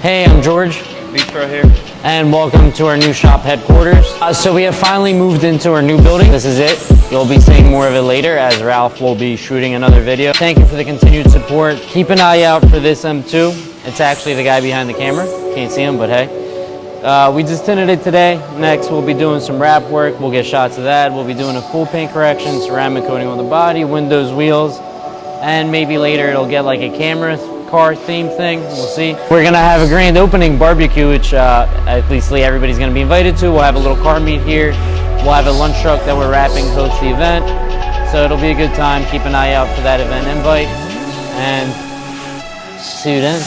Hey, I'm George. Beach right here. And welcome to our new shop headquarters. So we have finally moved into our new building. This is it. You'll be seeing more of it later as Ralph will be shooting another video. Thank you for the continued support. Keep an eye out for this M2. It's actually the guy behind the camera. Can't see him, but hey. We just tinted it today. Next, we'll be doing some wrap work. We'll get shots of that. We'll be doing a full paint correction, ceramic coating on the body, windows, wheels, and maybe later it'll get like a camera car theme thing. We'll see. We're gonna have a grand opening barbecue, which at least everybody's gonna be invited to. We'll have a little car meet here. We'll have a lunch truck that we're wrapping host the event. So it'll be a good time. Keep an eye out for that event invite. And see you then.